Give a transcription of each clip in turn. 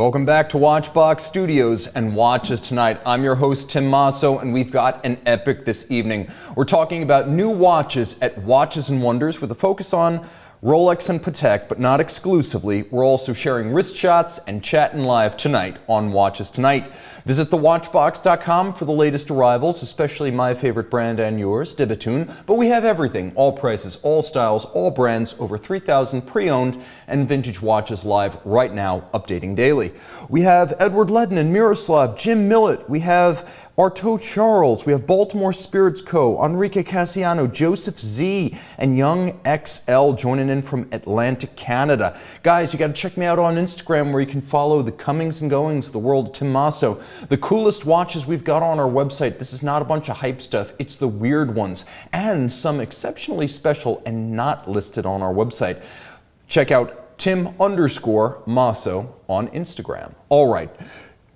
Welcome back to Watchbox Studios and Watches Tonight. I'm your host, Tim Masso, and we've got an epic this evening. We're talking about new watches at Watches and Wonders with a focus on Rolex and Patek, but not exclusively. We're also sharing wrist shots and chatting live tonight on Watches Tonight. Visit thewatchbox.com for the latest arrivals, especially my favorite brand and yours, Bethune. But we have everything, all prices, all styles, all brands, over 3,000 pre-owned and vintage watches live right now, updating daily. We have Edward Ledden and Miroslav, Jim Millett. We have Artaud Charles, we have Baltimore Spirits Co., Enrique Casiano, Joseph Z, and Young XL joining in from Atlantic, Canada. Guys, you got to check me out on Instagram where you can follow the comings and goings of the world of Tim Masso. The coolest watches we've got on our website. This is not a bunch of hype stuff, it's the weird ones, and some exceptionally special and not listed on our website. Check out Tim_Masso on Instagram. All right,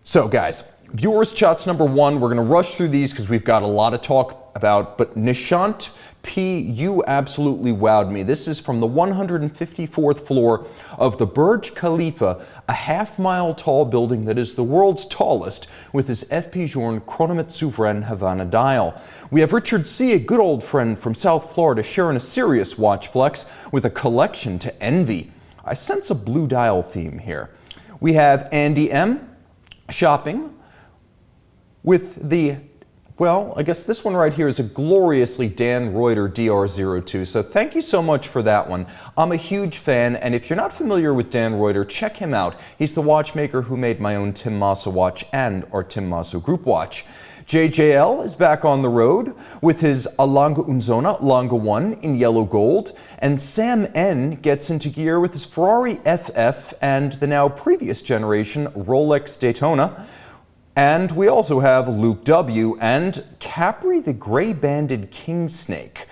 so guys, Viewers Shots number one, we're going to rush through these because we've got a lot to talk about, but Nishant P, you absolutely wowed me. This is from the 154th floor of the Burj Khalifa, a half-mile tall building that is the world's tallest, with his FP Journe Chronomètre Souverain Havana dial. We have Richard C, a good old friend from South Florida, sharing a serious watch flex with a collection to envy. I sense a blue dial theme here. We have Andy M shopping with the, well, I guess this one right here is a gloriously Dan Reuter DR02. So thank you so much for that one. I'm a huge fan, and if you're not familiar with Dan Reuter, check him out. He's the watchmaker who made my own Tim Masso watch and our Tim Masso group watch. JJL is back on the road with his Lange Unzona Lange 1 in yellow gold, and Sam N gets into gear with his Ferrari FF and the now previous generation Rolex Daytona. And we also have Luke W and Capri the gray-banded king snake.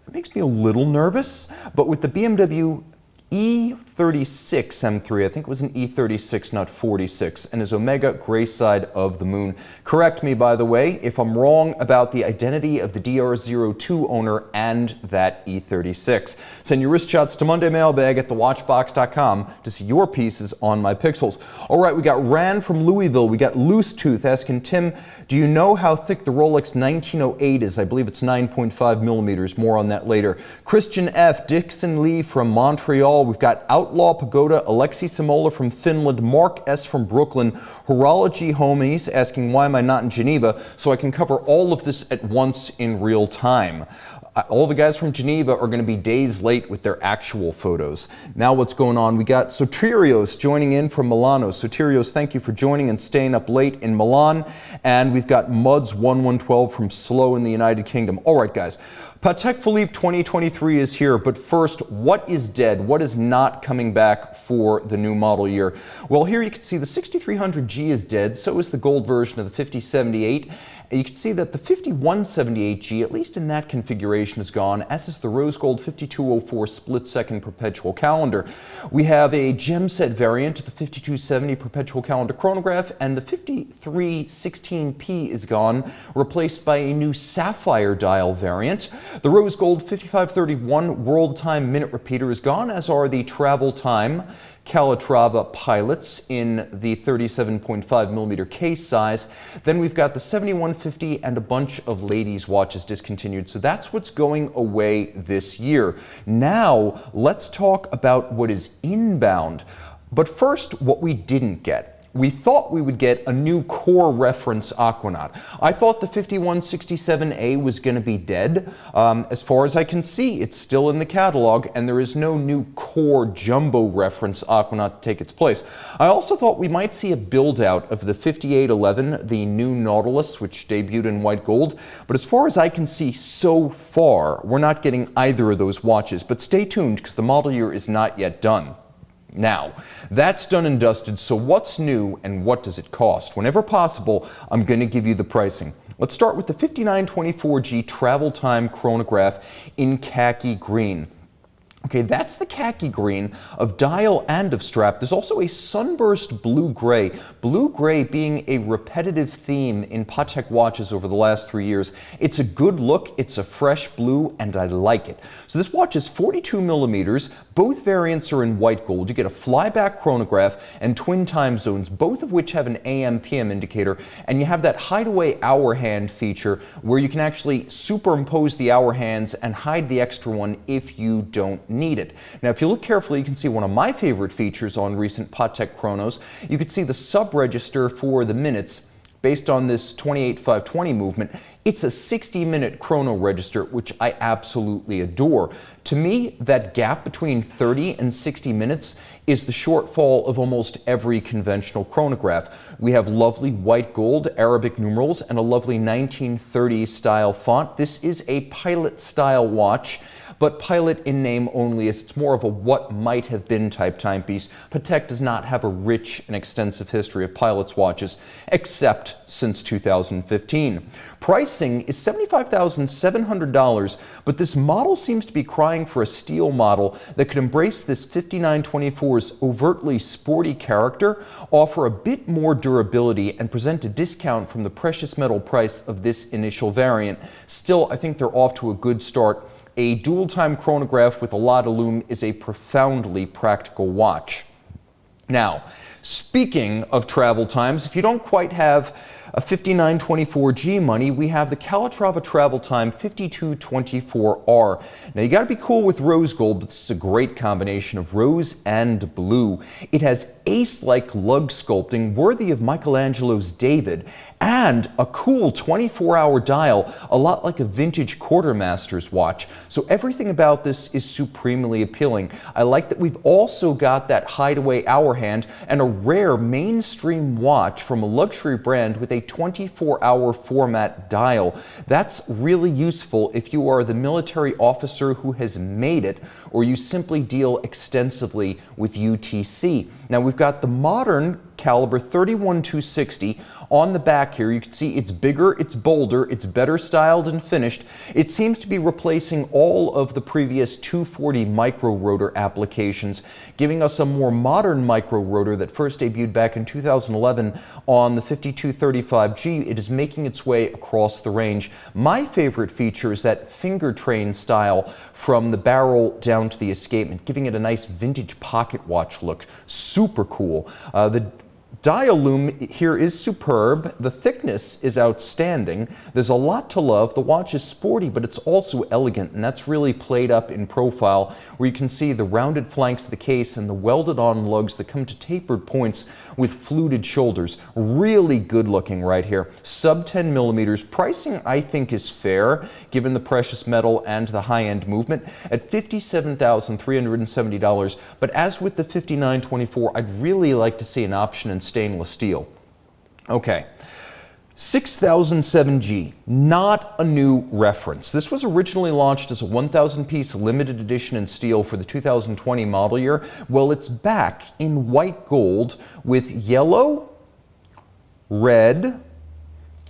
That makes me a little nervous, but with the BMW E36 M3, I think it was an E36, not 46, and his Omega gray side of the moon. Correct me, by the way, if I'm wrong about the identity of the DR02 owner and that E36. Send your wrist shots to Monday Mailbag at thewatchbox.com to see your pieces on my pixels. All right, we got Rand from Louisville. We got Loose Tooth asking, Tim, do you know how thick the Rolex 1908 is? I believe it's 9.5 millimeters. More on that later. Christian F, Dixon Lee from Montreal. We've got Outlaw Pagoda, Alexi Simola from Finland, Mark S from Brooklyn, Horology Homies asking why am I not in Geneva, so I can cover all of this at once in real time. All the guys from Geneva are going to be days late with their actual photos. Now what's going on? We got Soterios joining in from Milano. Soterios, thank you for joining and staying up late in Milan. And we've got Muds 1112 from Slow in the United Kingdom. All right, guys. Patek Philippe 2023 is here, but first, what is dead? What is not coming back for the new model year? Well, here you can see the 6300G is dead, so is the gold version of the 5078. You can see that the 5178G, at least in that configuration, is gone, as is the rose gold 5204 split-second perpetual calendar. We have a gem set variant of the 5270 perpetual calendar chronograph, and the 5316P is gone, replaced by a new sapphire dial variant. The rose gold 5531 world time minute repeater is gone, as are the travel time Calatrava pilots in the 37.5 millimeter case size. Then we've got the 7150 and a bunch of ladies' watches discontinued. So that's what's going away this year. Now, let's talk about what is inbound. But first, what we didn't get. We thought we would get a new core reference Aquanaut. I thought the 5167A was going to be dead. As far as I can see, it's still in the catalog, and there is no new core jumbo reference Aquanaut to take its place. I also thought we might see a build-out of the 5811, the new Nautilus, which debuted in white gold. But as far as I can see so far, we're not getting either of those watches. But stay tuned, because the model year is not yet done. Now, that's done and dusted, so what's new and what does it cost? Whenever possible, I'm going to give you the pricing. Let's start with the 5924G travel time chronograph in khaki green. Okay, that's the khaki green of dial and of strap. There's also a sunburst blue-gray. Blue-gray being a repetitive theme in Patek watches over the last 3 years. It's a good look, it's a fresh blue, and I like it. So this watch is 42 millimeters. Both variants are in white gold. You get a flyback chronograph and twin time zones, both of which have an AM/PM indicator, and you have that hideaway hour hand feature where you can actually superimpose the hour hands and hide the extra one if you don't need it. Now, if you look carefully, you can see one of my favorite features on recent Patek chronos. You can see the sub-register for the minutes based on this 28-520 movement. It's a 60-minute chrono register, which I absolutely adore. To me, that gap between 30 and 60 minutes is the shortfall of almost every conventional chronograph. We have lovely white gold Arabic numerals and a lovely 1930s style font. This is a pilot style watch, but pilot in name only, as it's more of a what might have been type timepiece. Patek does not have a rich and extensive history of pilot's watches, except since 2015. Pricing is $75,700, but this model seems to be crying for a steel model that could embrace this 5924's overtly sporty character, offer a bit more durability, and present a discount from the precious metal price of this initial variant. Still, I think they're off to a good start. A dual-time chronograph with a lot of lume is a profoundly practical watch. Now, speaking of travel times, if you don't quite have a 5924G money, we have the Calatrava Travel Time 5224R. Now, you got to be cool with rose gold, but this is a great combination of rose and blue. It has ace-like lug sculpting worthy of Michelangelo's David, and a cool 24-hour dial, a lot like a vintage quartermaster's watch. So everything about this is supremely appealing. I like that we've also got that hideaway hour hand and a rare mainstream watch from a luxury brand with a 24-hour format dial. That's really useful if you are the military officer who has made it, or you simply deal extensively with UTC. Now, we've got the modern caliber 31-260 on the back here. You can see it's bigger, it's bolder, it's better styled and finished. It seems to be replacing all of the previous 240 micro rotor applications, giving us a more modern micro rotor that first debuted back in 2011 on the 5235G. It is making its way across the range. My favorite feature is that finger train style from the barrel down to the escapement, giving it a nice vintage pocket watch look. Super cool. The dial lume here is superb. The thickness is outstanding. There's a lot to love. The watch is sporty, but it's also elegant, and that's really played up in profile, where you can see the rounded flanks of the case and the welded-on lugs that come to tapered points with fluted shoulders. Really good looking right here. Sub 10 millimeters. Pricing, I think, is fair, given the precious metal and the high-end movement, at $57,370. But as with the 5924, I'd really like to see an option in stainless steel. Okay. 6007G, not a new reference. This was originally launched as a 1,000-piece limited edition in steel for the 2020 model year. Well, it's back in white gold with yellow, red,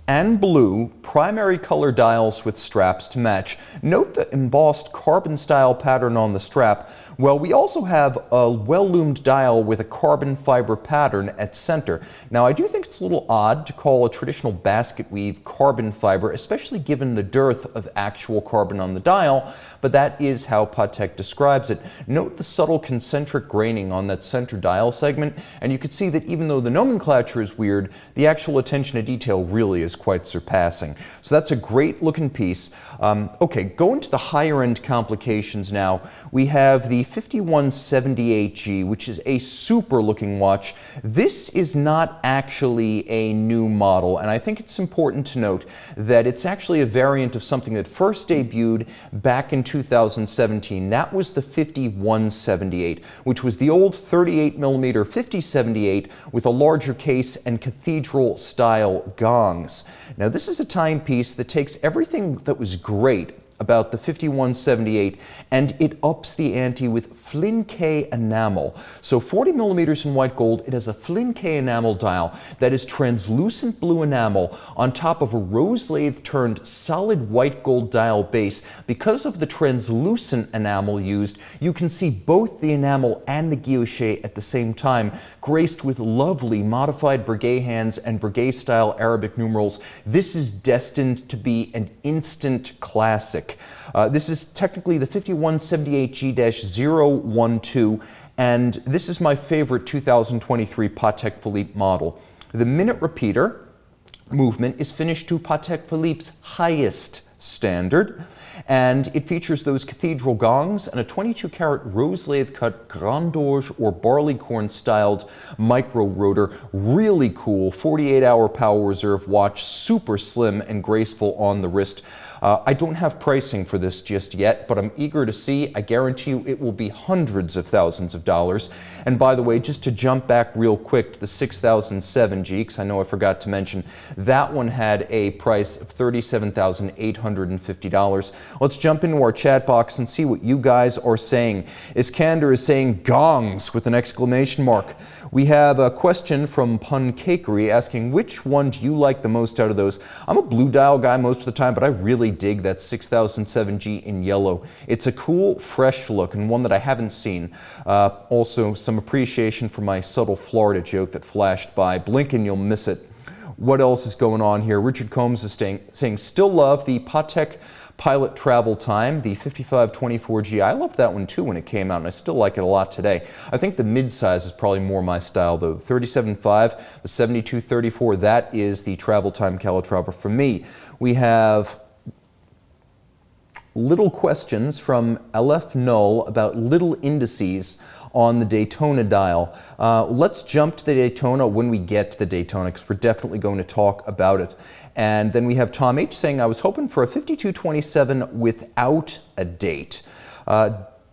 and blue primary color dials with straps to match. Note the embossed carbon style pattern on the strap. Well, we also have a well-loomed dial with a carbon fiber pattern at center. Now, I do think it's a little odd to call a traditional basket weave carbon fiber, especially given the dearth of actual carbon on the dial, but that is how Patek describes it. Note the subtle concentric graining on that center dial segment, and you can see that even though the nomenclature is weird, the actual attention to detail really is quite surpassing. So that's a great looking piece. Okay, going to the higher end complications now. We have the 5178G, which is a super looking watch. This is not actually a new model, and I think it's important to note that it's actually a variant of something that first debuted back in 2017. That was the 5178, which was the old 38mm 5078 with a larger case and cathedral style gongs. Now, this is a timepiece that takes everything that was great about the 5178, and it ups the ante with Flynn-K enamel. So 40 millimeters in white gold, it has a Flynn-K enamel dial that is translucent blue enamel on top of a rose lathe turned solid white gold dial base. Because of the translucent enamel used, you can see both the enamel and the guilloche at the same time, graced with lovely modified Breguet hands and Breguet-style Arabic numerals. This is destined to be an instant classic. This is technically the 5178G-012, and this is my favorite 2023 Patek Philippe model. The minute repeater movement is finished to Patek Philippe's highest standard, and it features those cathedral gongs and a 22-karat rose lathe cut Grand Dorge or barleycorn styled micro rotor. Really cool 48-hour power reserve watch, super slim and graceful on the wrist. I don't have pricing for this just yet, but I'm eager to see. I guarantee you it will be hundreds of thousands of dollars. And by the way, just to jump back real quick to the 6007G, because I know I forgot to mention, that one had a price of $37,850. Let's jump into our chat box and see what you guys are saying. Iskander is saying gongs with an exclamation mark. We have a question from Pun Cakery asking, which one do you like the most out of those? I'm a blue dial guy most of the time, but I really dig that 6007G in yellow. It's a cool, fresh look and one that I haven't seen. Also, some appreciation for my subtle Florida joke that flashed by. Blink and you'll miss it. What else is going on here? Richard Combs is saying, still love the Patek Pilot Travel Time, the 5524G. I loved that one too when it came out, and I still like it a lot today. I think the mid-size is probably more my style though. The 37.5, the 7234, that is the Travel Time Calatrava for me. We have little questions from LF Null about little indices on the Daytona dial. Let's jump to the Daytona when we get to the Daytona, because we're definitely going to talk about it. And then we have Tom H saying, I was hoping for a 5227 without a date.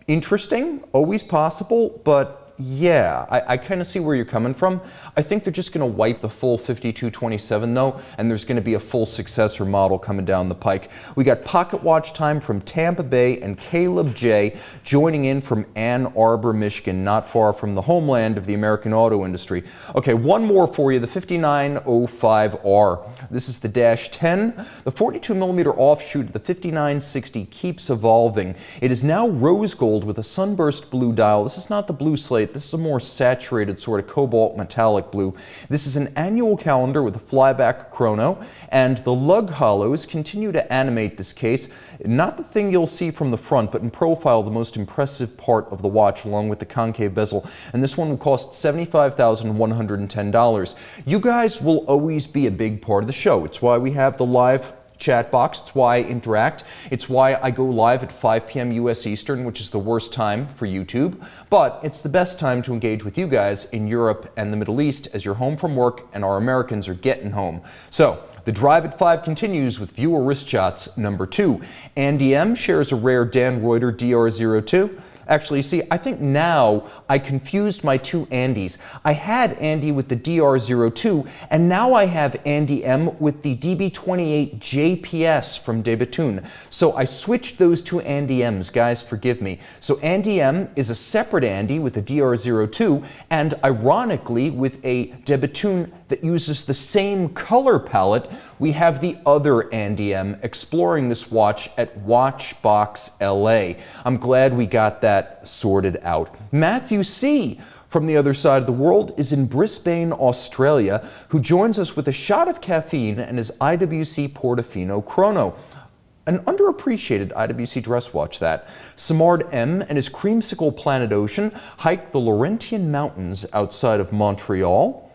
Interesting, always possible, but yeah, I kind of see where you're coming from. I think they're just going to wipe the full 5227 though, and there's going to be a full successor model coming down the pike. We got Pocket Watch Time from Tampa Bay and Caleb J joining in from Ann Arbor, Michigan, not far from the homeland of the American auto industry. Okay, one more for you, the 5905R. This is the Dash 10. The 42 millimeter offshoot of the 5960 keeps evolving. It is now rose gold with a sunburst blue dial. This is not the blue slate. This is a more saturated sort of cobalt metallic blue. This is an annual calendar with a flyback chrono, and the lug hollows continue to animate this case. Not the thing you'll see from the front, but in profile, the most impressive part of the watch, along with the concave bezel. And this one will cost $75,110. You guys will always be a big part of the show. It's why we have the live chat box. It's why I interact. It's why I go live at 5 p.m. US Eastern, which is the worst time for YouTube. But it's the best time to engage with you guys in Europe and the Middle East as you're home from work and our Americans are getting home. So the drive at 5 continues with viewer wrist shots number 2. Andy M shares a rare Dan Reuter DR02. Actually, you see, I think now I confused my two Andys. I had Andy with the DR02, and now I have Andy M with the DB28 JPS from de Bethune. So I switched those two Andy M's, guys, forgive me. So Andy M is a separate Andy with the DR02, and ironically, with a de Bethune that uses the same color palette, we have the other Andy M exploring this watch at Watchbox LA. I'm glad we got that sorted out. Matthew C from the other side of the world is in Brisbane, Australia, who joins us with a shot of caffeine and his IWC Portofino chrono. An underappreciated IWC dress watch, that. Samard M and his creamsicle Planet Ocean hike the Laurentian Mountains outside of Montreal.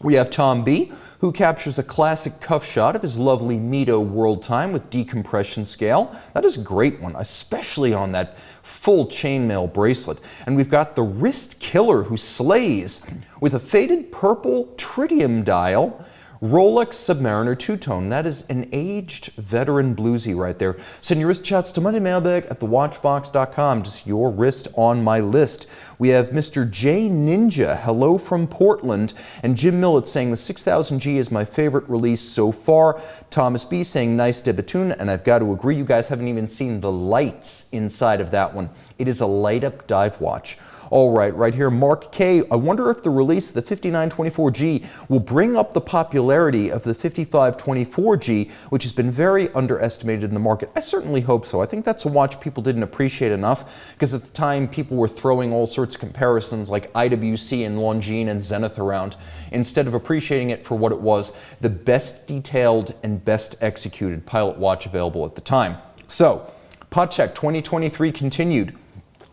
We have Tom B, who captures a classic cuff shot of his lovely Mito World Time with decompression scale. That is a great one, especially on that full chainmail bracelet. And we've got the wrist killer who slays with a faded purple tritium dial, Rolex Submariner two-tone. That is an aged veteran bluesy right there. Send your wrist chats to mondaymailbag@thewatchbox.com. Just your wrist on my list. We have Mr. J Ninja, hello from Portland, and Jim Millett saying the 6000G is my favorite release so far. Thomas B saying nice de Bethune, and I've got to agree, you guys haven't even seen the lights inside of that one. It is a light-up dive watch. All right here, Mark K. I wonder if the release of the 5924G will bring up the popularity of the 5524G, which has been very underestimated in the market. I certainly hope so. I think that's a watch people didn't appreciate enough, because at the time people were throwing all sorts of comparisons like IWC and Longines and Zenith around, instead of appreciating it for what it was, the best detailed and best executed pilot watch available at the time. So, Patek 2023 continued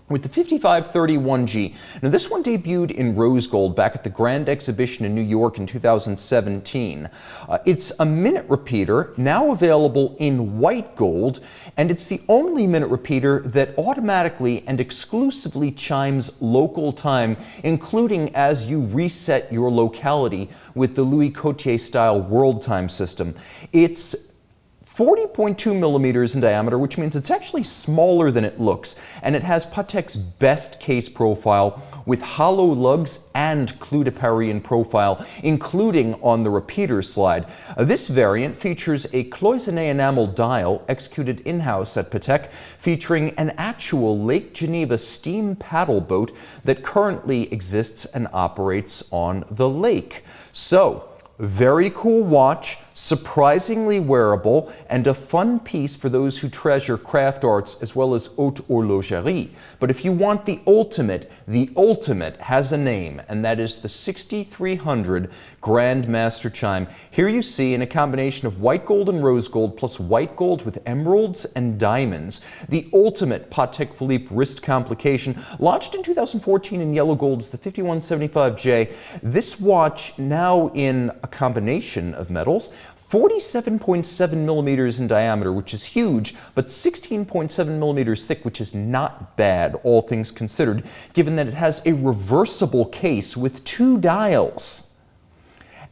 with the 5531G. Now this one debuted in rose gold back at the Grand Exhibition in New York in 2017. It's a minute repeater, now available in white gold, and it's the only minute repeater that automatically and exclusively chimes local time, including as you reset your locality with the Louis Cotier style world time system. It's 40.2 millimeters in diameter, which means it's actually smaller than it looks, and it has Patek's best case profile with hollow lugs and clou de Paris in profile, including on the repeater slide. This variant features a cloisonné enamel dial executed in-house at Patek, featuring an actual Lake Geneva steam paddle boat that currently exists and operates on the lake. So, very cool watch, surprisingly wearable, and a fun piece for those who treasure craft arts as well as haute horlogerie. But if you want the ultimate has a name, and that is the 6300 Grandmaster chime. Here you see, in a combination of white gold and rose gold, plus white gold with emeralds and diamonds, the ultimate Patek Philippe wrist complication. Launched in 2014 in yellow gold is the 5175J. This watch, now in a combination of metals, 47.7 millimeters in diameter, which is huge, but 16.7 millimeters thick, which is not bad, all things considered, given that it has a reversible case with 2 dials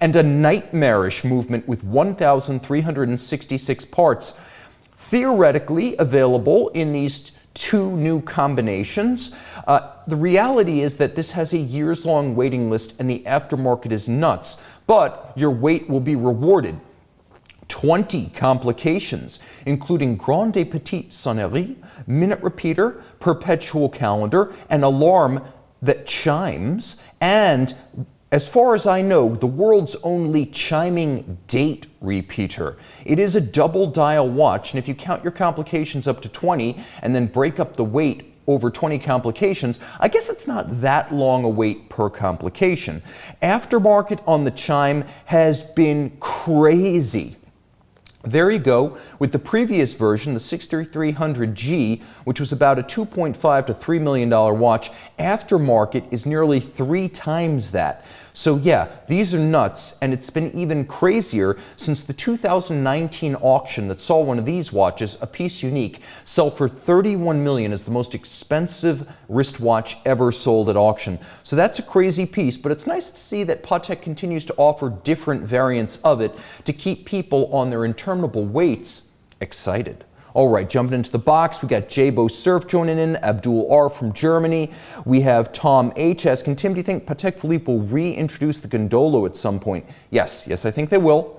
and a nightmarish movement with 1,366 parts, theoretically available in these 2 new combinations. The reality is that this has a years-long waiting list and the aftermarket is nuts, but your wait will be rewarded. 20 complications, including grande et petite sonnerie, minute repeater, perpetual calendar, an alarm that chimes, and, as far as I know, the world's only chiming date repeater. It is a double dial watch, and if you count your complications up to 20 and then break up the wait over 20 complications, I guess it's not that long a wait per complication. Aftermarket on the chime has been crazy. There you go with the previous version, the 6300G, which was about a $2.5 to $3 million watch. Aftermarket is nearly 3 times that. So yeah, these are nuts, and it's been even crazier since the 2019 auction that saw one of these watches, a piece unique, sell for $31 million as the most expensive wristwatch ever sold at auction. So that's a crazy piece, but it's nice to see that Patek continues to offer different variants of it to keep people on their interminable waits excited. All right, jumping into the box, we got Jabo Surf joining in, Abdul R from Germany. We have Tom H asking, Tim, do you think Patek Philippe will reintroduce the Gondolo at some point? Yes, I think they will.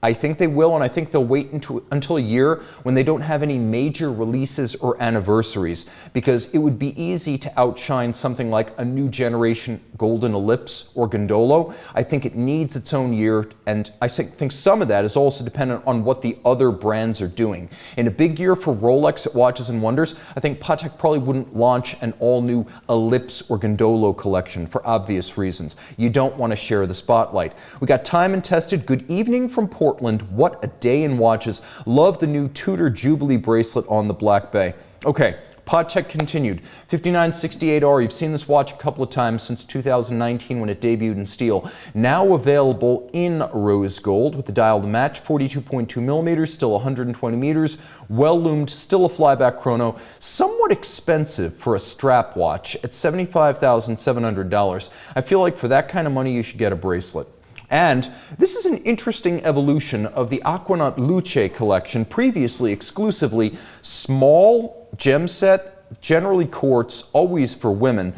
I think they will, and I think they'll wait until a year when they don't have any major releases or anniversaries, because it would be easy to outshine something like a new generation Golden Ellipse or Gondolo. I think it needs its own year, and I think some of that is also dependent on what the other brands are doing. In a big year for Rolex at Watches and Wonders, I think Patek probably wouldn't launch an all-new Ellipse or Gondolo collection for obvious reasons. You don't want to share the spotlight. We got Time and Tested. Good evening from Portland. What a day in watches. Love the new Tudor Jubilee bracelet on the Black Bay. Okay, Patek continued. 5968R, you've seen this watch a couple of times since 2019 when it debuted in steel. Now available in rose gold with the dial to match, 42.2 millimeters, still 120 meters, well loomed, still a flyback chrono, somewhat expensive for a strap watch at $75,700. I feel like for that kind of money you should get a bracelet. And this is an interesting evolution of the Aquanaut Luce collection, previously exclusively small gem set, generally quartz, always for women.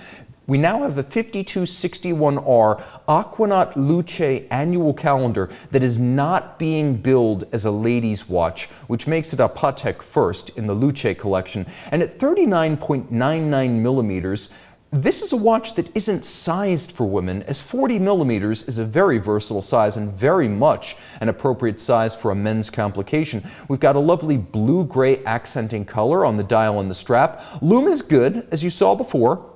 We now have a 5261R Aquanaut Luce annual calendar that is not being billed as a ladies' watch, which makes it a Patek first in the Luce collection. And at 39.99 millimeters, this is a watch that isn't sized for women, as 40 millimeters is a very versatile size and very much an appropriate size for a men's complication. We've got a lovely blue-gray accenting color on the dial and the strap. Lume is good, as you saw before.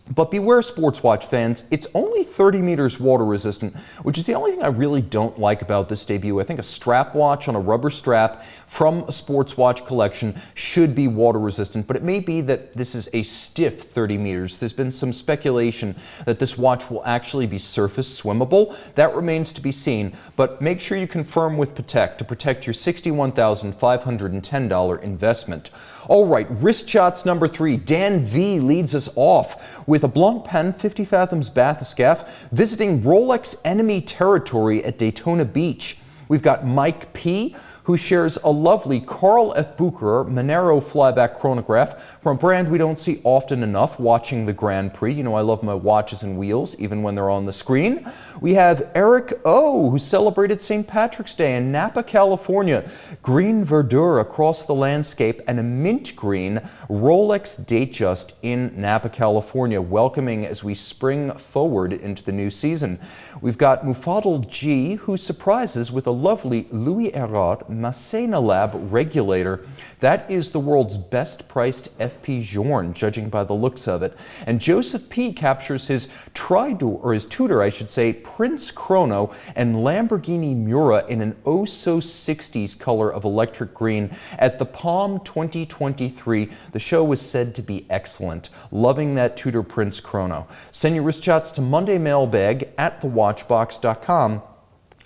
But beware, sports watch fans, it's only 30 meters water resistant, which is the only thing I really don't like about this debut. I think a strap watch on a rubber strap from a sports watch collection should be water resistant, but it may be that this is a stiff 30 meters. There's been some speculation that this watch will actually be surface swimmable. That remains to be seen, but make sure you confirm with Patek to protect your $61,510 investment. All right, wrist shots number 3. Dan V leads us off with a Blancpain 50 fathoms bathyscaphe visiting Rolex enemy territory at Daytona Beach. We've got Mike P, who shares a lovely Carl F. Bucherer Monero flyback chronograph from a brand we don't see often enough watching the Grand Prix. You know, I love my watches and wheels, even when they're on the screen. We have Eric O, who celebrated St. Patrick's Day in Napa, California. Green verdure across the landscape and a mint green Rolex Datejust in Napa, California, welcoming as we spring forward into the new season. We've got Mufadal G, who surprises with a lovely Louis Erard Masséna Lab regulator. That is the world's best priced FP Journe, judging by the looks of it. And Joseph P captures his his tutor, I should say, Prince Chrono and Lamborghini Miura in an oh-so-60s color of electric green at the Palm 2023. The show was said to be excellent. Loving that Tudor Prince Chrono. Send your wrist shots to mondaymailbag@thewatchbox.com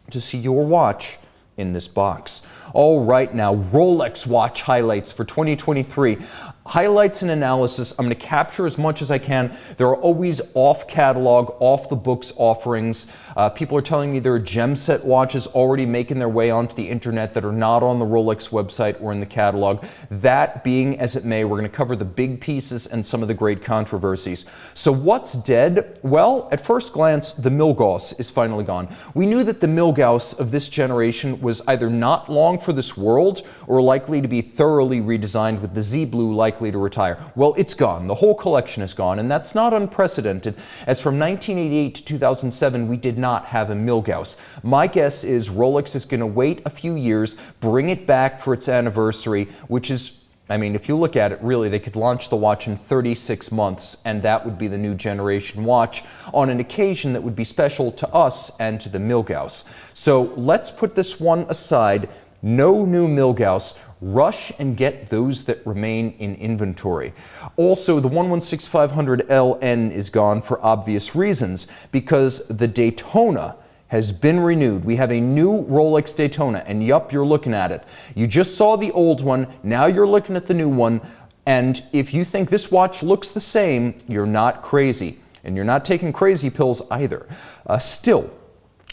to see your watch in this box. All right, now Rolex watch highlights for 2023. Highlights and analysis. I'm going to capture as much as I can. There are always off-catalog, off-the-books offerings. People are telling me there are gem set watches already making their way onto the internet that are not on the Rolex website or in the catalog. That being as it may, we're going to cover the big pieces and some of the great controversies. So what's dead? Well, at first glance, the Milgauss is finally gone. We knew that the Milgauss of this generation was either not long for this world or likely to be thoroughly redesigned, with the Z Blue likely to retire. Well, it's gone. The whole collection is gone, and that's not unprecedented, as from 1988 to 2007, we did not have a Milgauss. My guess is Rolex is going to wait a few years, bring it back for its anniversary, which is, I mean, if you look at it, really, they could launch the watch in 36 months, and that would be the new generation watch on an occasion that would be special to us and to the Milgauss. So let's put this one aside. No new Milgauss. Rush and get those that remain in inventory. Also, the 116500LN is gone for obvious reasons, because the Daytona has been renewed. We have a new Rolex Daytona, and yup, you're looking at it. You just saw the old one, now you're looking at the new one, and if you think this watch looks the same, you're not crazy. And you're not taking crazy pills either. Still,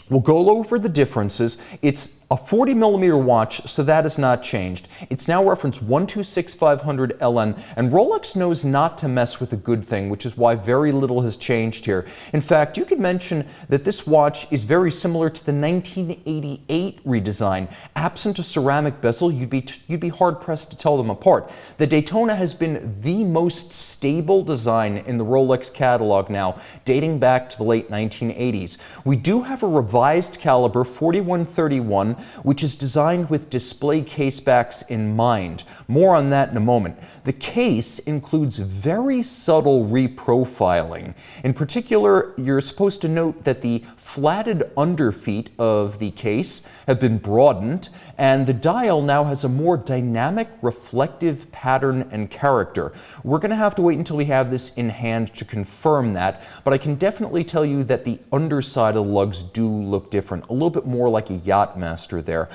we'll go over the differences. It's a 40 millimeter watch, so that has not changed. It's now referenced 126500LN, and Rolex knows not to mess with a good thing, which is why very little has changed here. In fact, you could mention that this watch is very similar to the 1988 redesign. Absent a ceramic bezel, you'd be hard-pressed to tell them apart. The Daytona has been the most stable design in the Rolex catalog now, dating back to the late 1980s. We do have a revised caliber 4131, which is designed with display casebacks in mind. More on that in a moment. The case includes very subtle reprofiling. In particular, you're supposed to note that the flatted underfeet of the case have been broadened, and the dial now has a more dynamic, reflective pattern and character. We're going to have to wait until we have this in hand to confirm that, but I can definitely tell you that the underside of the lugs do look different, a little bit more like a yacht-master there.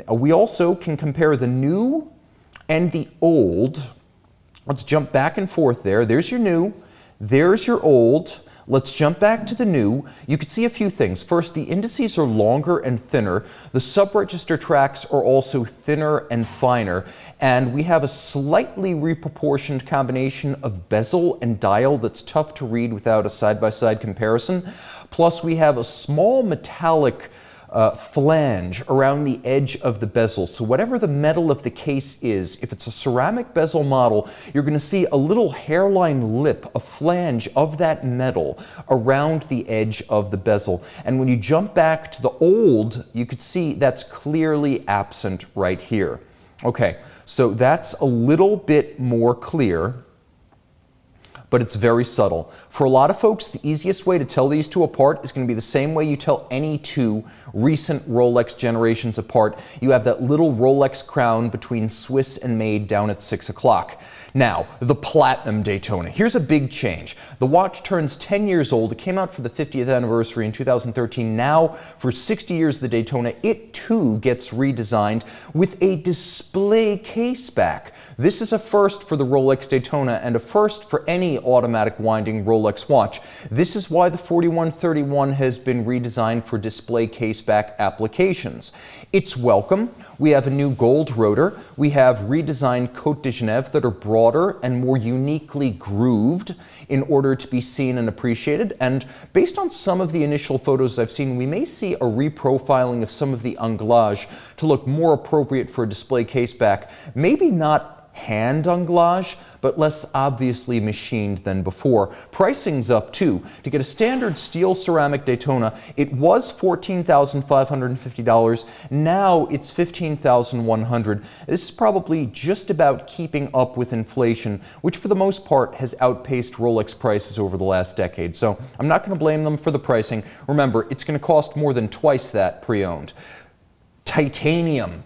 We also can compare the new and the old. Let's jump back and forth there. There's your new, there's your old. Let's jump back to the new. You can see a few things. First, the indices are longer and thinner. The sub-register tracks are also thinner and finer. And we have a slightly reproportioned combination of bezel and dial that's tough to read without a side-by-side comparison. Plus, we have a small metallic flange around the edge of the bezel. So whatever the metal of the case is, if it's a ceramic bezel model, you're going to see a little hairline lip, a flange of that metal around the edge of the bezel. And when you jump back to the old, you could see that's clearly absent right here. Okay, so that's a little bit more clear, but it's very subtle. For a lot of folks, the easiest way to tell these two apart is going to be the same way you tell any two recent Rolex generations apart. You have that little Rolex crown between Swiss and made down at 6 o'clock. Now, the Platinum Daytona. Here's a big change. The watch turns 10 years old. It came out for the 50th anniversary in 2013. Now, for 60 years, the Daytona, it too gets redesigned with a display case back. This is a first for the Rolex Daytona and a first for any automatic winding Rolex watch. This is why the 4131 has been redesigned for display case back applications. It's welcome. We have a new gold rotor. We have redesigned Côte de Genève that are broader and more uniquely grooved in order to be seen and appreciated. And based on some of the initial photos I've seen, we may see a reprofiling of some of the anglage to look more appropriate for a display case back. Maybe not hand anglage, but less obviously machined than before. Pricing's up too. To get a standard steel ceramic Daytona, it was $14,550. Now it's $15,100. This is probably just about keeping up with inflation, which for the most part has outpaced Rolex prices over the last decade. So I'm not going to blame them for the pricing. Remember, it's going to cost more than twice that pre-owned. Titanium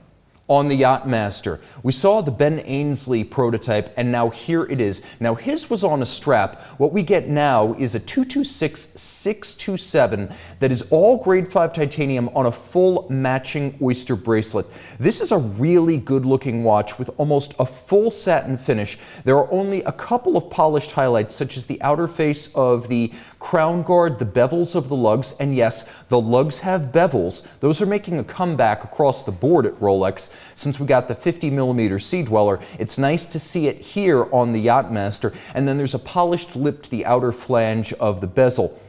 on the Yacht-Master. We saw the Ben Ainslie prototype, and now here it is. Now his was on a strap. What we get now is a 226-627 that is all grade 5 titanium on a full matching Oyster bracelet. This is a really good looking watch with almost a full satin finish. There are only a couple of polished highlights, such as the outer face of the crown guard, the bevels of the lugs, and yes, the lugs have bevels. Those are making a comeback across the board at Rolex. Since we got the 50mm Sea Dweller, it's nice to see it here on the Yacht-Master, and then there's a polished lip to the outer flange of the bezel.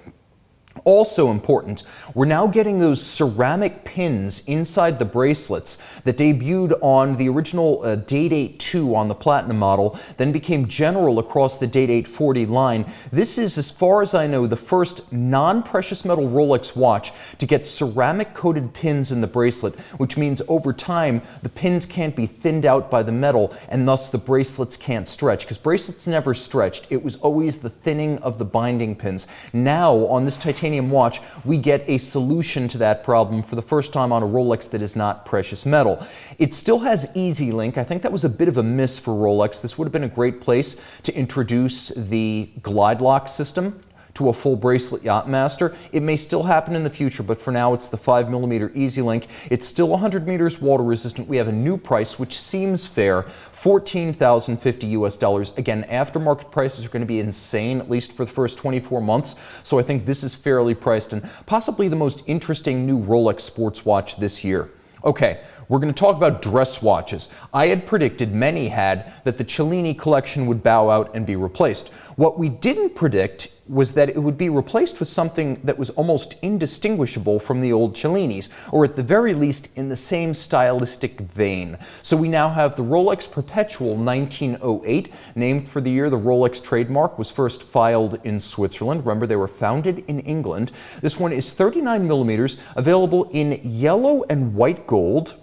Also important, we're now getting those ceramic pins inside the bracelets that debuted on the original Date 8-2 on the Platinum model, then became general across the Date 840 line. This is, as far as I know, the first non-precious metal Rolex watch to get ceramic coated pins in the bracelet, which means over time the pins can't be thinned out by the metal and thus the bracelets can't stretch, because bracelets never stretched. It was always the thinning of the binding pins. Now on this titanium watch, we get a solution to that problem for the first time on a Rolex that is not precious metal. It still has Easy Link. I think that was a bit of a miss for Rolex. This would have been a great place to introduce the glide lock system to a full bracelet Yacht-Master. It may still happen in the future, but for now it's the 5mm Easy Link. It's still 100 meters water resistant. We have a new price, which seems fair, $14,050 US. Again, aftermarket prices are going to be insane, at least for the first 24 months. So I think this is fairly priced and possibly the most interesting new Rolex sports watch this year. Okay, we're going to talk about dress watches. I had predicted, many had, that the Cellini collection would bow out and be replaced. What we didn't predict was that it would be replaced with something that was almost indistinguishable from the old Cellinis, or at the very least in the same stylistic vein. So we now have the Rolex Perpetual 1908, named for the year the Rolex trademark was first filed in Switzerland. Remember, they were founded in England. This one is 39mm, available in yellow and white gold.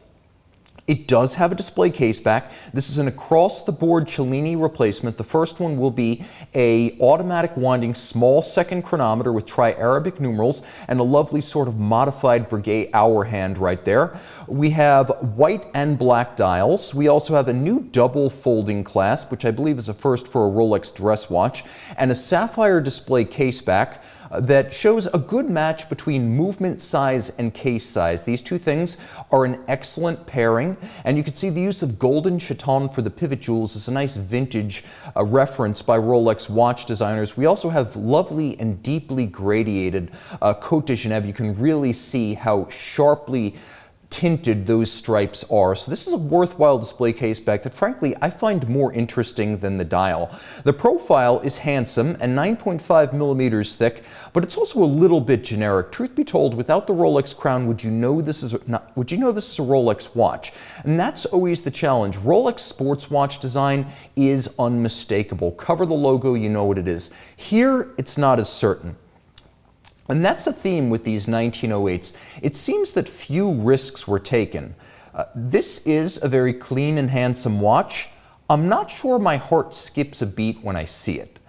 It does have a display case back. This is an across-the-board Cellini replacement. The first one will be a automatic winding small second chronometer with tri-Arabic numerals and a lovely sort of modified Breguet hour hand right there. We have white and black dials. We also have a new double folding clasp, which I believe is a first for a Rolex dress watch, and a sapphire display case back. that shows a good match between movement size and case size. These two things are an excellent pairing, and you can see the use of golden chaton for the pivot jewels is a nice vintage reference by Rolex watch designers. We also have lovely and deeply gradiated Côte de Genève. You can really see how sharply tinted those stripes are. So this is a worthwhile display case back that frankly I find more interesting than the dial. The profile is handsome and 9.5 millimeters thick, but it's also a little bit generic. Truth be told, without the Rolex crown, would you know this is a Rolex watch? And that's always the challenge. Rolex sports watch design is unmistakable. Cover the logo, you know what it is. Here, it's not as certain. And that's a theme with these 1908s. It seems that few risks were taken. This is a very clean and handsome watch. I'm not sure my heart skips a beat when I see it.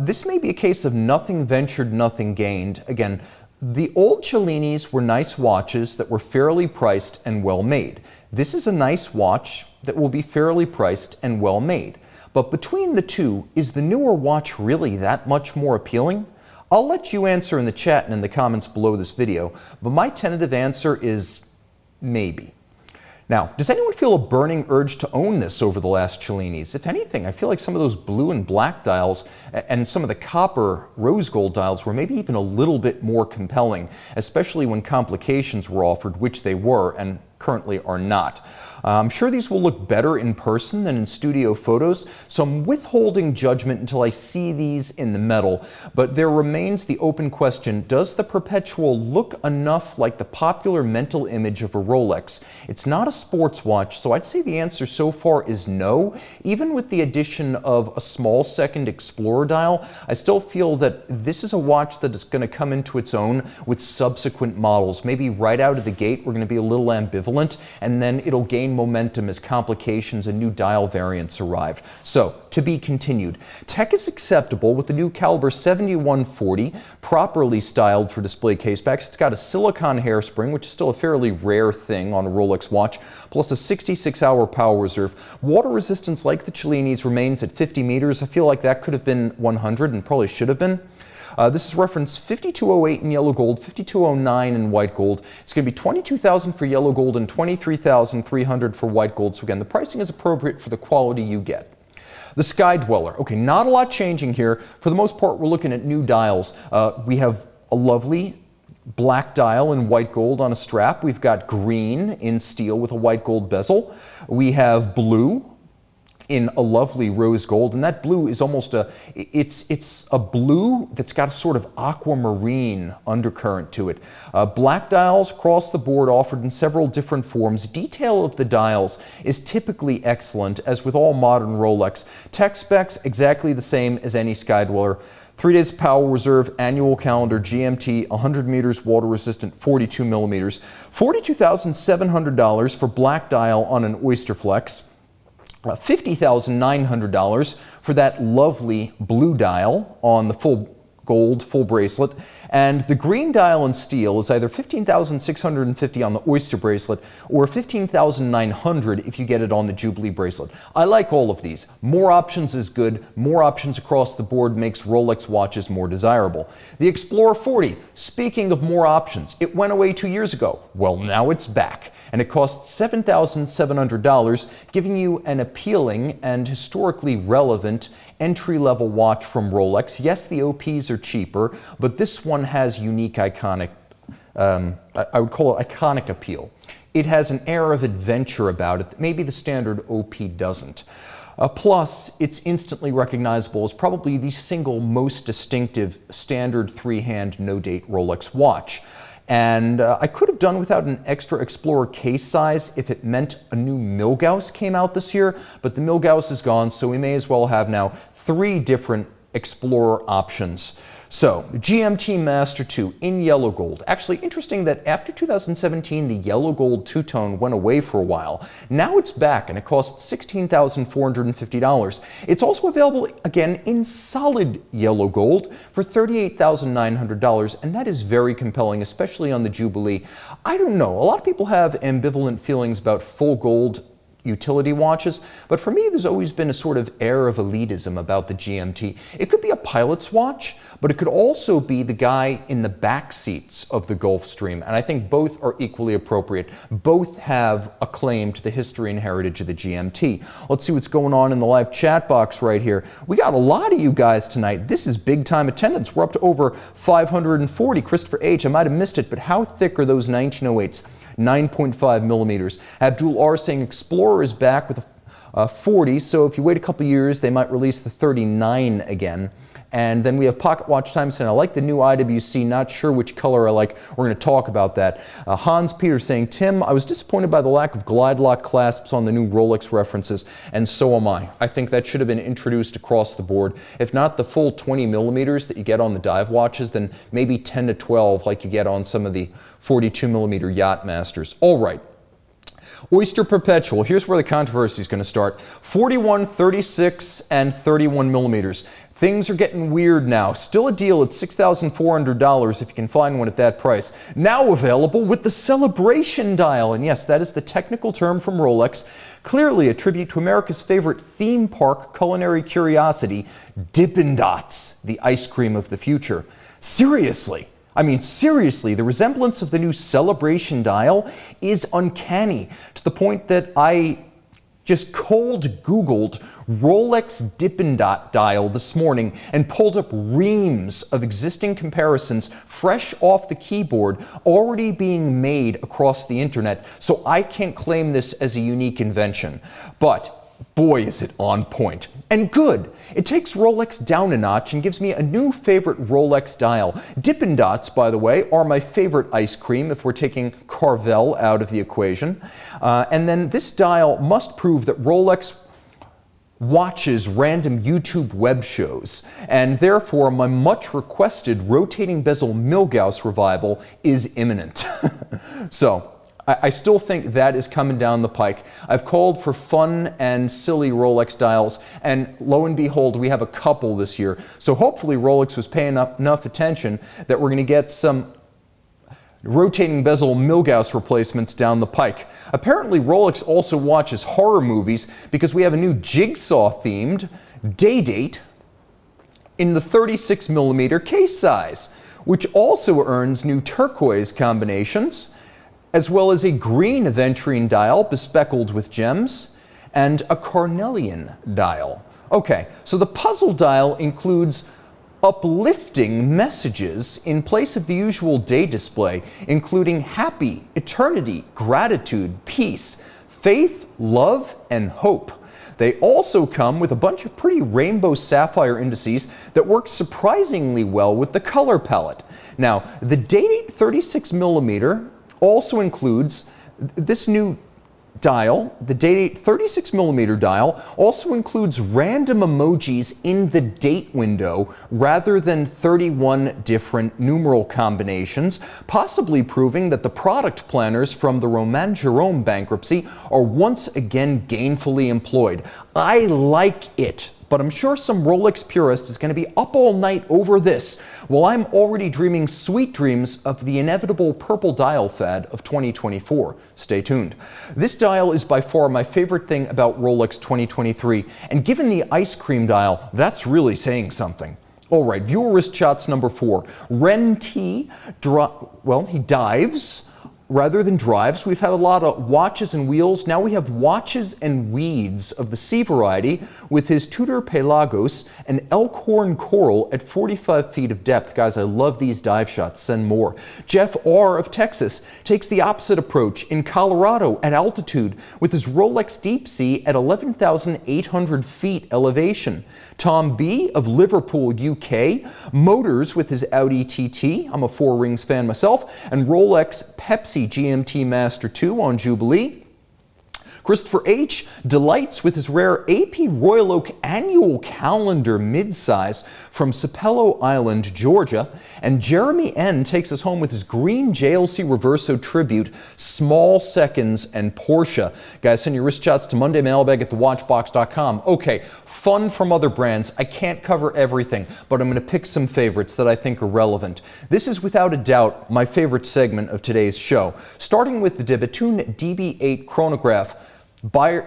This may be a case of nothing ventured, nothing gained. Again, the old Cellinis were nice watches that were fairly priced and well made. This is a nice watch that will be fairly priced and well made. But between the two, is the newer watch really that much more appealing? I'll let you answer in the chat and in the comments below this video, but my tentative answer is maybe. Now, does anyone feel a burning urge to own this over the last Cellinis? If anything, I feel like some of those blue and black dials and some of the copper rose gold dials were maybe even a little bit more compelling, especially when complications were offered, which they were and currently are not. I'm sure these will look better in person than in studio photos, so I'm withholding judgment until I see these in the metal. But there remains the open question, does the perpetual look enough like the popular mental image of a Rolex? It's not a sports watch, so I'd say the answer so far is no. Even with the addition of a small second Explorer dial, I still feel that this is a watch that is going to come into its own with subsequent models. Maybe right out of the gate we're going to be a little ambivalent, and then it'll gain momentum as complications and new dial variants arrive. So, to be continued. Tech is acceptable with the new caliber 7140, properly styled for display casebacks. It's got a silicone hairspring, which is still a fairly rare thing on a Rolex watch, plus a 66-hour power reserve. Water resistance, like the Cellinis, remains at 50 meters. I feel like that could have been 100 and probably should have been. This is reference 5208 in yellow gold, 5209 in white gold. It's going to be $22,000 for yellow gold and $23,300 for white gold. So again, the pricing is appropriate for the quality you get. The Sky Dweller. Okay, not a lot changing here. For the most part, we're looking at new dials. We have a lovely black dial in white gold on a strap. We've got green in steel with a white gold bezel. We have blue in a lovely rose gold, and that blue is almost it's a blue that's got a sort of aquamarine undercurrent to it. Black dials across the board offered in several different forms. Detail of the dials is typically excellent, as with all modern Rolex. Tech specs exactly the same as any Sky Dweller. 3 days power reserve, annual calendar, GMT, 100 meters, water resistant, 42 millimeters. $42,700 for black dial on an Oyster Flex. $50,900 for that lovely blue dial on the full gold, full bracelet. And the green dial in steel is either $15,650 on the Oyster bracelet or $15,900 if you get it on the Jubilee bracelet. I like all of these. More options is good. More options across the board makes Rolex watches more desirable. The Explorer 40, speaking of more options, it went away 2 years ago. Well, now it's back. And it costs $7,700, giving you an appealing and historically relevant entry-level watch from Rolex. Yes, the OPs are cheaper, but this one has unique iconic, I would call it iconic appeal. It has an air of adventure about it that maybe the standard OP doesn't. Plus, it's instantly recognizable as probably the single most distinctive standard three-hand no-date Rolex watch. And I could have done without an extra Explorer case size if it meant a new Milgauss came out this year, but the Milgauss is gone, so we may as well have now 3 different Explorer options. So, GMT-Master II in yellow gold. Actually, interesting that after 2017, the yellow gold two-tone went away for a while. Now it's back, and it costs $16,450. It's also available again in solid yellow gold for $38,900, and that is very compelling, especially on the Jubilee. I don't know, a lot of people have ambivalent feelings about full gold, utility watches, but for me there's always been a sort of air of elitism about the GMT. It could be a pilot's watch, but it could also be the guy in the back seats of the Gulfstream, and I think both are equally appropriate. Both have a claim to the history and heritage of the GMT. Let's see what's going on in the live chat box right here. We got a lot of you guys tonight. This is big time attendance. We're up to over 540. Christopher H., I might have missed it, but how thick are those 1908s? 9.5 millimeters. Abdul R saying Explorer is back with a 40, so if you wait a couple years, they might release the 39 again. And then we have Pocket Watch Time saying, I like the new IWC, not sure which color I like. We're going to talk about that. Hans Peter saying, Tim, I was disappointed by the lack of glide lock clasps on the new Rolex references, and so am I. I think that should have been introduced across the board. If not the full 20 millimeters that you get on the dive watches, then maybe 10 to 12 like you get on some of the 42 millimeter yacht-masters. All right. Oyster Perpetual, here's where the controversy is going to start. 41, 36, and 31 millimeters. Things are getting weird now. Still a deal at $6,400 if you can find one at that price. Now available with the Celebration Dial. And yes, that is the technical term from Rolex. Clearly a tribute to America's favorite theme park culinary curiosity, Dippin' Dots, the ice cream of the future. Seriously. I mean, seriously, the resemblance of the new Celebration Dial is uncanny to the point that I just cold Googled Rolex Dippin' Dot dial this morning and pulled up reams of existing comparisons fresh off the keyboard already being made across the internet, so I can't claim this as a unique invention. But boy, is it on point. And good. It takes Rolex down a notch and gives me a new favorite Rolex dial. Dippin' Dots, by the way, are my favorite ice cream if we're taking Carvel out of the equation. And then this dial must prove that Rolex watches random YouTube web shows, and therefore my much requested rotating bezel Milgauss revival is imminent. So, I still think that is coming down the pike. I've called for fun and silly Rolex dials, and lo and behold, we have a couple this year. So hopefully Rolex was paying enough attention that we're going to get some rotating bezel Milgauss replacements down the pike. Apparently Rolex also watches horror movies because we have a new Jigsaw-themed Day-Date in the 36 millimeter case size, which also earns new turquoise combinations, as well as a green aventurine dial bespeckled with gems, and a carnelian dial. Okay, so the puzzle dial includes uplifting messages in place of the usual day display, including happy, eternity, gratitude, peace, faith, love, and hope. They also come with a bunch of pretty rainbow sapphire indices that work surprisingly well with the color palette. Now, the Day-Date 36 millimeter also includes this new dial. The Day-Date 36 millimeter dial also includes random emojis in the date window rather than 31 different numeral combinations, possibly proving that the product planners from the Roman Jerome bankruptcy are once again gainfully employed. I like it, but I'm sure some Rolex purist is going to be up all night over this, while I'm already dreaming sweet dreams of the inevitable purple dial fad of 2024. Stay tuned. This dial is by far my favorite thing about Rolex 2023, and given the ice cream dial, that's really saying something. All right, viewer wrist shots number 4. Ren T, he dives rather than drives. We've had a lot of watches and wheels. Now we have watches and weeds of the C variety with his Tudor Pelagos and Elkhorn Coral at 45 feet of depth. Guys, I love these dive shots. Send more. Jeff R. of Texas takes the opposite approach in Colorado at altitude with his Rolex Deep Sea at 11,800 feet elevation. Tom B. of Liverpool, UK, motors with his Audi TT. I'm a Four Rings fan myself. And Rolex Pepsi GMT-Master II on Jubilee. Christopher H. delights with his rare AP Royal Oak annual calendar midsize from Sapelo Island, Georgia. And Jeremy N. takes us home with his green JLC Reverso Tribute, Small Seconds, and Porsche. Guys, send your wrist shots to mondaymailbag@thewatchbox.com. Okay, fun from other brands. I can't cover everything, but I'm going to pick some favorites that I think are relevant. This is without a doubt my favorite segment of today's show, starting with the Bethune DB8 chronograph. Buyer,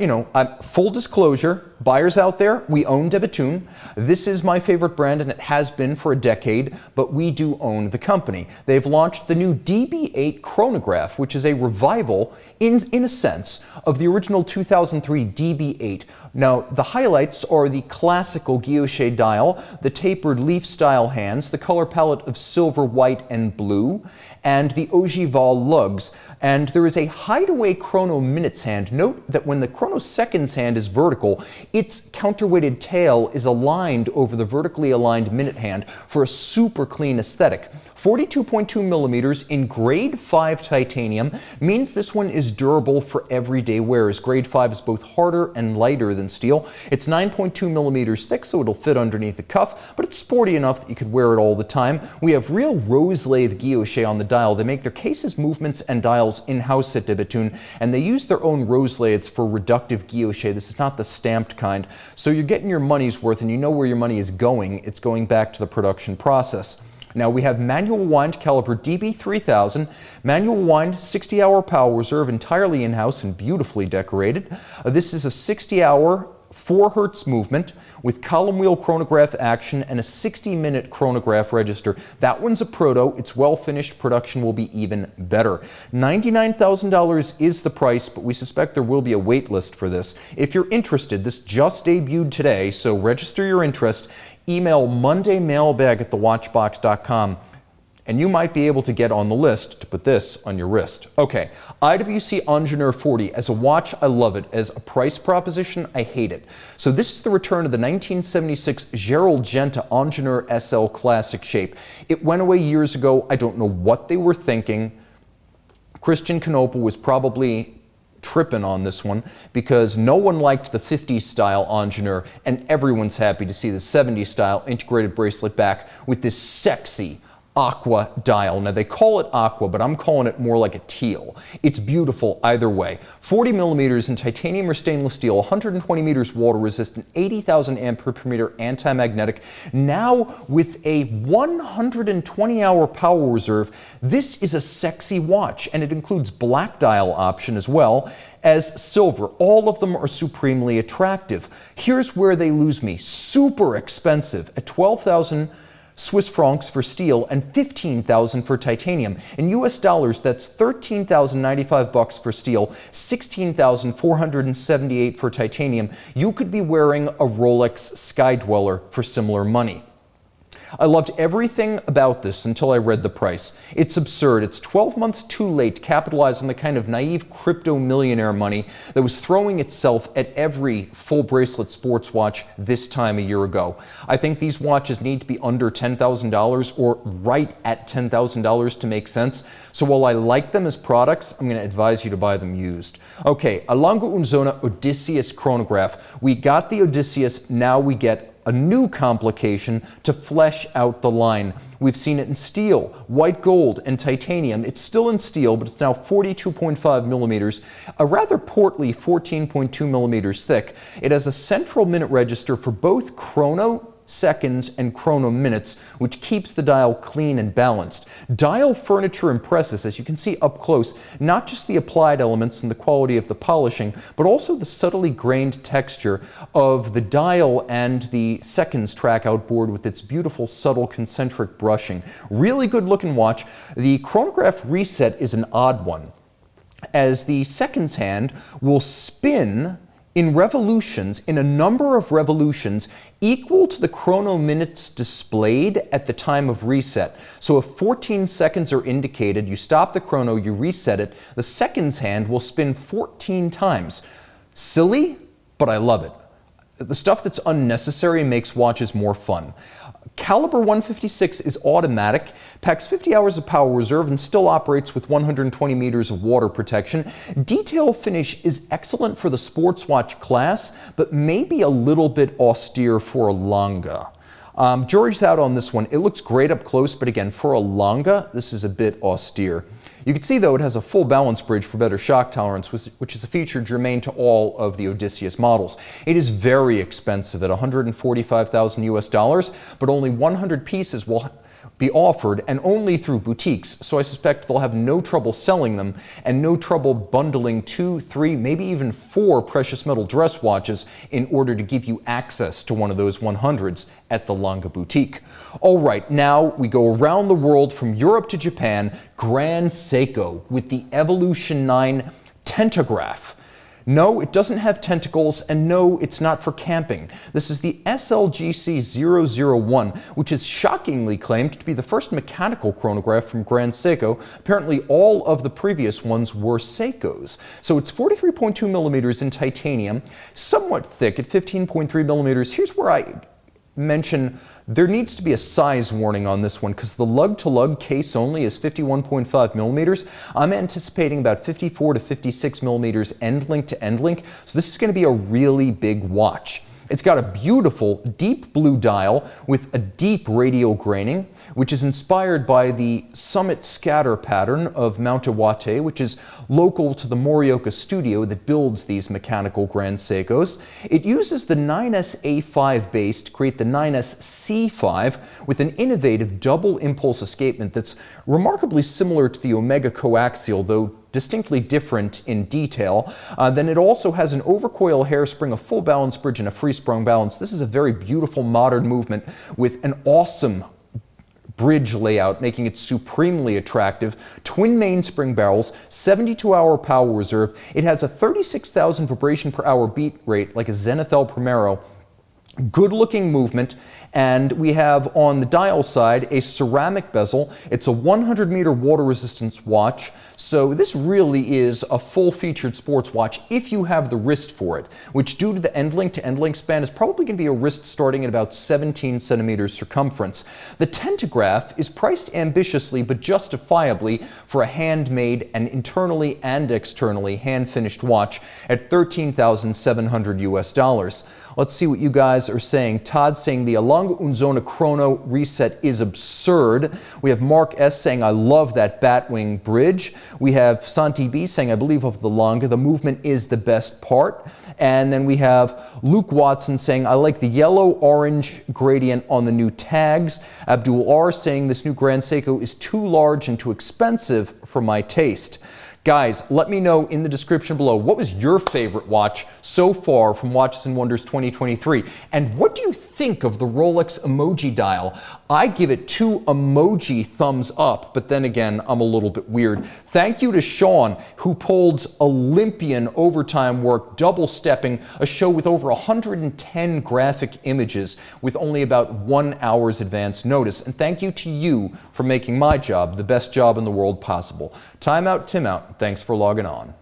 full disclosure, buyers out there, we own Bethune. This is my favorite brand and it has been for a decade, but we do own the company. They've launched the new DB8 chronograph, which is a revival, in a sense, of the original 2003 DB8. Now, the highlights are the classical guilloche dial, the tapered leaf-style hands, the color palette of silver, white, and blue, and the ogival lugs. And there is a hideaway chrono minutes hand. Note that when the chrono seconds hand is vertical, its counterweighted tail is aligned over the vertically aligned minute hand for a super clean aesthetic. 42.2 millimeters in grade 5 titanium means this one is durable for everyday wear, as grade 5 is both harder and lighter than steel. It's 9.2 millimeters thick, so it'll fit underneath the cuff, but it's sporty enough that you could wear it all the time. We have real rose lathe guilloche on the dial. They make their cases, movements, and dials in-house at Bethune, and they use their own rose lathes for reductive guilloche. This is not the stamped kind, so you're getting your money's worth, and you know where your money is going. It's going back to the production process. Now we have manual wind caliber DB3000, manual wind 60-hour power reserve, entirely in-house and beautifully decorated. This is a 60-hour 4 Hertz movement with column wheel chronograph action and a 60-minute chronograph register. That one's a proto. It's well finished. Production will be even better. $99,000 is the price, but we suspect there will be a wait list for this. If you're interested, this just debuted today, so register your interest. Email mondaymailbag@thewatchbox.com and you might be able to get on the list to put this on your wrist. Okay, IWC Ingenieur 40. As a watch, I love it. As a price proposition, I hate it. So this is the return of the 1976 Gerald Genta Ingenieur SL Classic shape. It went away years ago. I don't know what they were thinking. Christian Canopa was probably tripping on this one because no one liked the 50s style Ingenieur, and everyone's happy to see the 70s style integrated bracelet back with this sexy aqua dial. Now they call it aqua, but I'm calling it more like a teal. It's beautiful either way. 40 millimeters in titanium or stainless steel, 120 meters water resistant, 80,000 ampere per meter anti-magnetic. Now with a 120-hour power reserve, this is a sexy watch, and it includes black dial option as well as silver. All of them are supremely attractive. Here's where they lose me. Super expensive at 12,000 Swiss francs for steel and 15,000 for titanium. In US dollars, that's 13,095 bucks for steel, 16,478 for titanium. You could be wearing a Rolex Skydweller for similar money. I loved everything about this until I read the price. It's absurd. It's 12 months too late to capitalize on the kind of naive crypto millionaire money that was throwing itself at every full bracelet sports watch this time a year ago. I think these watches need to be under $10,000 or right at $10,000 to make sense. So while I like them as products, I'm going to advise you to buy them used. Okay, a Lange und Söhne Odysseus chronograph. We got the Odysseus, now we get a new complication to flesh out the line. We've seen it in steel, white gold, and titanium. It's still in steel, but it's now 42.5 millimeters, a rather portly 14.2 millimeters thick. It has a central minute register for both chrono seconds and chrono minutes, which keeps the dial clean and balanced. Dial furniture impresses, as you can see up close, not just the applied elements and the quality of the polishing, but also the subtly grained texture of the dial and the seconds track outboard with its beautiful subtle concentric brushing. Really good looking watch. The chronograph reset is an odd one, as the seconds hand will spin in revolutions, in a number of revolutions, equal to the chrono minutes displayed at the time of reset. So if 14 seconds are indicated, you stop the chrono, you reset it, the seconds hand will spin 14 times. Silly, but I love it. The stuff that's unnecessary makes watches more fun. Caliber 156 is automatic, packs 50 hours of power reserve, and still operates with 120 meters of water protection. Detail finish is excellent for the sports watch class, but maybe a little bit austere for a Lange. Jury's out on this one. It looks great up close, but again, for a Lange, this is a bit austere. You can see, though, it has a full balance bridge for better shock tolerance, which is a feature germane to all of the Odysseus models. It is very expensive at $145,000 US, but only 100 pieces will be offered, and only through boutiques, so I suspect they'll have no trouble selling them and no trouble bundling 2, 3, maybe even 4 precious metal dress watches in order to give you access to one of those 100s at the Lange boutique. All right, now we go around the world from Europe to Japan, Grand Seiko with the Evolution 9 Tentograph. No, it doesn't have tentacles, and no, it's not for camping. This is the SLGC-001, which is shockingly claimed to be the first mechanical chronograph from Grand Seiko. Apparently, all of the previous ones were Seikos. So it's 43.2 millimeters in titanium, somewhat thick at 15.3 millimeters. Here's where I mention there needs to be a size warning on this one because the lug-to-lug case only is 51.5 millimeters. I'm anticipating about 54 to 56 millimeters end link to end link, so this is going to be a really big watch. It's got a beautiful deep blue dial with a deep radial graining, which is inspired by the summit scatter pattern of Mount Iwate, which is local to the Morioka studio that builds these mechanical Grand Seikos. It uses the 9S-A5 base to create the 9S-C5 with an innovative double impulse escapement that's remarkably similar to the Omega coaxial, though distinctly different in detail. Then it also has an overcoil hairspring, a full balance bridge, and a free-sprung balance. This is a very beautiful modern movement with an awesome bridge layout, making it supremely attractive. Twin mainspring barrels, 72-hour power reserve. It has a 36,000 vibration per hour beat rate, like a Zenith El Primero. Good-looking movement, and we have on the dial side a ceramic bezel. It's a 100-meter water resistance watch, so this really is a full-featured sports watch if you have the wrist for it, which due to the end link to end link span is probably going to be a wrist starting at about 17 centimeters circumference. The Tentograph is priced ambitiously but justifiably for a handmade and internally and externally hand-finished watch at $13,700 US. Let's see what you guys are saying. Todd saying the Lange und Söhne Chrono reset is absurd. We have Mark S saying I love that Batwing bridge. We have Santi B saying I believe of the Lange, the movement is the best part. And then we have Luke Watson saying I like the yellow-orange gradient on the new tags. Abdul R saying this new Grand Seiko is too large and too expensive for my taste. Guys, let me know in the description below, what was your favorite watch so far from Watches and Wonders 2023? And what do you think of the Rolex emoji dial? I give it 2 emoji thumbs up, but then again, I'm a little bit weird. Thank you to Sean, who pulled Olympian overtime work, double stepping a show with over 110 graphic images with only about 1 hour's advance notice. And thank you to you for making my job the best job in the world possible. Time out, Tim out. Thanks for logging on.